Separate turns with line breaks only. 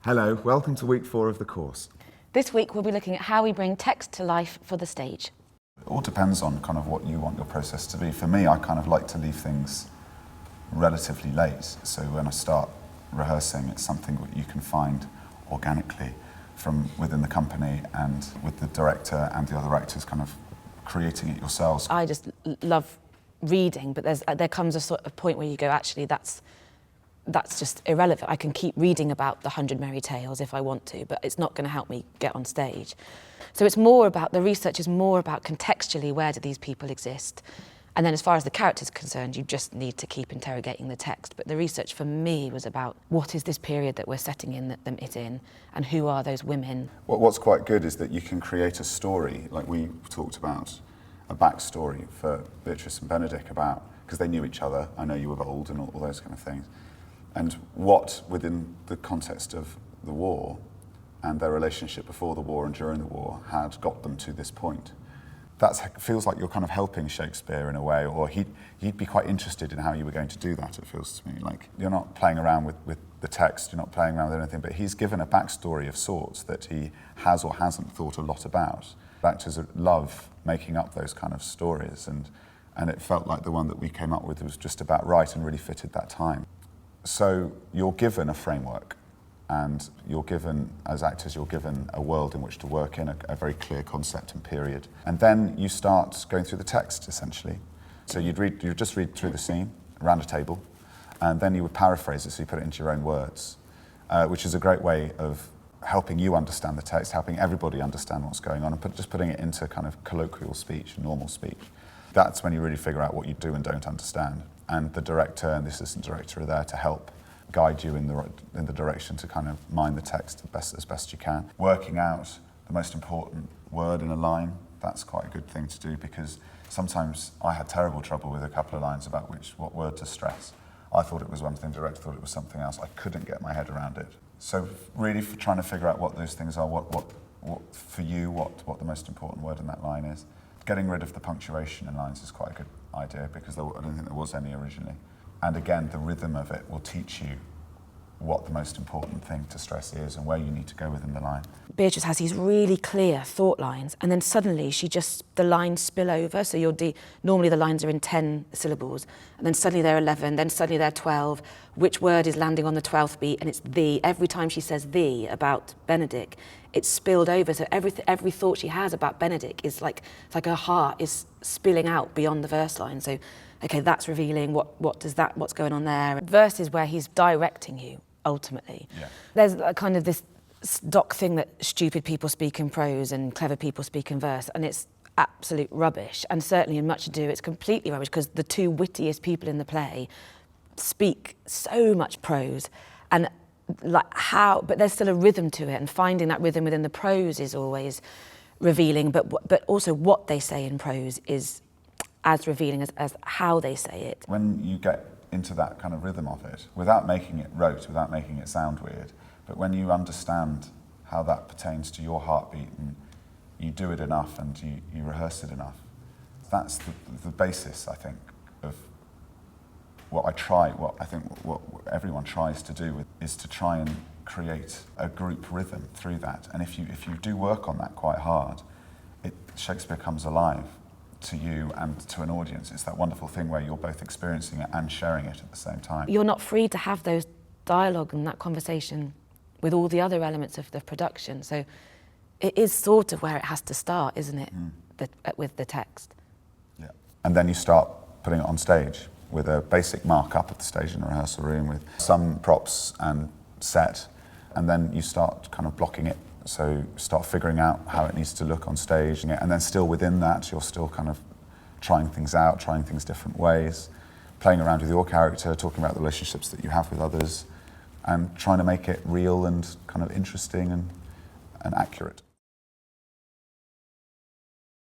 Hello, welcome to week 4 of the course.
This week we'll be looking at how we bring text to life for the stage.
It all depends on kind of what you want your process to be. For me, I kind of like to leave things relatively late. So when I start rehearsing, it's something that you can find organically from within the company and with the director and the other actors kind of creating it yourselves.
I just love reading, but there comes a sort of point where you go, actually, that's just irrelevant. I can keep reading about the 100 Merry Tales if I want to, but it's not going to help me get on stage. So it's more about, the research is more about contextually, where do these people exist? And then as far as the character's concerned, you just need to keep interrogating the text. But the research for me was about what is this period that we're setting it in, and who are those women?
What's quite good is that you can create a story, like we talked about, a backstory for Beatrice and Benedick about, because they knew each other, I know you of old and all those kind of things. And what, within the context of the war and their relationship before the war and during the war, had got them to this point. That feels like you're kind of helping Shakespeare in a way, or he'd be quite interested in how you were going to do that, it feels to me. Like, you're not playing around with the text, you're not playing around with anything, but he's given a backstory of sorts that he has or hasn't thought a lot about. Actors love making up those kind of stories, and it felt like the one that we came up with was just about right and really fitted that time. So you're given a framework, and you're given, as actors, you're given a world in which to work in, a very clear concept and period. And then you start going through the text, essentially. So you'd just read through the scene, around a table, and then you would paraphrase it, so you put it into your own words, which is a great way of helping you understand the text, helping everybody understand what's going on, and just putting it into kind of colloquial speech, normal speech. That's when you really figure out what you do and don't understand. And the director and the assistant director are there to help guide you in the direction to kind of mind the text as best you can. Working out the most important word in a line, that's quite a good thing to do, because sometimes I had terrible trouble with a couple of lines about what word to stress. I thought it was one thing, the director thought it was something else. I couldn't get my head around it. So really trying to figure out what those things are, what for you, what the most important word in that line is. Getting rid of the punctuation in lines is quite a good idea, because I don't think there was any originally. And again, the rhythm of it will teach you what the most important thing to stress is and where you need to go within the line.
Beatrice has these really clear thought lines, and then suddenly the lines spill over. So normally the lines are in 10 syllables, and then suddenly they're 11, then suddenly they're 12. Which word is landing on the 12th beat? And it's the. Every time she says the about Benedick, it's spilled over. So every thought she has about Benedick is it's like her heart is spilling out beyond the verse line. So, okay, that's revealing what's going on there. Verses where he's directing you, ultimately.
Yeah.
There's a kind of this stock thing that stupid people speak in prose and clever people speak in verse, and it's absolute rubbish. And certainly in Much Ado, it's completely rubbish, because the two wittiest people in the play speak so much prose, and but there's still a rhythm to it, and finding that rhythm within the prose is always revealing, but also what they say in prose is as revealing as how they say it.
When you get into that kind of rhythm of it, without making it rote, without making it sound weird, but when you understand how that pertains to your heartbeat, and you do it enough and you rehearse it enough, that's the basis, I think, of what everyone tries to do is to try and create a group rhythm through that. And if you do work on that quite hard, Shakespeare comes alive to you and to an audience. It's that wonderful thing where you're both experiencing it and sharing it at the same time.
You're not free to have those dialogue and that conversation with all the other elements of the production. So it is sort of where it has to start, isn't it? With the text.
Yeah. And then you start putting it on stage with a basic mark-up of the stage in the rehearsal room with some props and set, and then you start kind of blocking it. So start figuring out how it needs to look on stage, and then still within that, you're still kind of trying things out, trying things different ways, playing around with your character, talking about the relationships that you have with others, and trying to make it real and kind of interesting and accurate.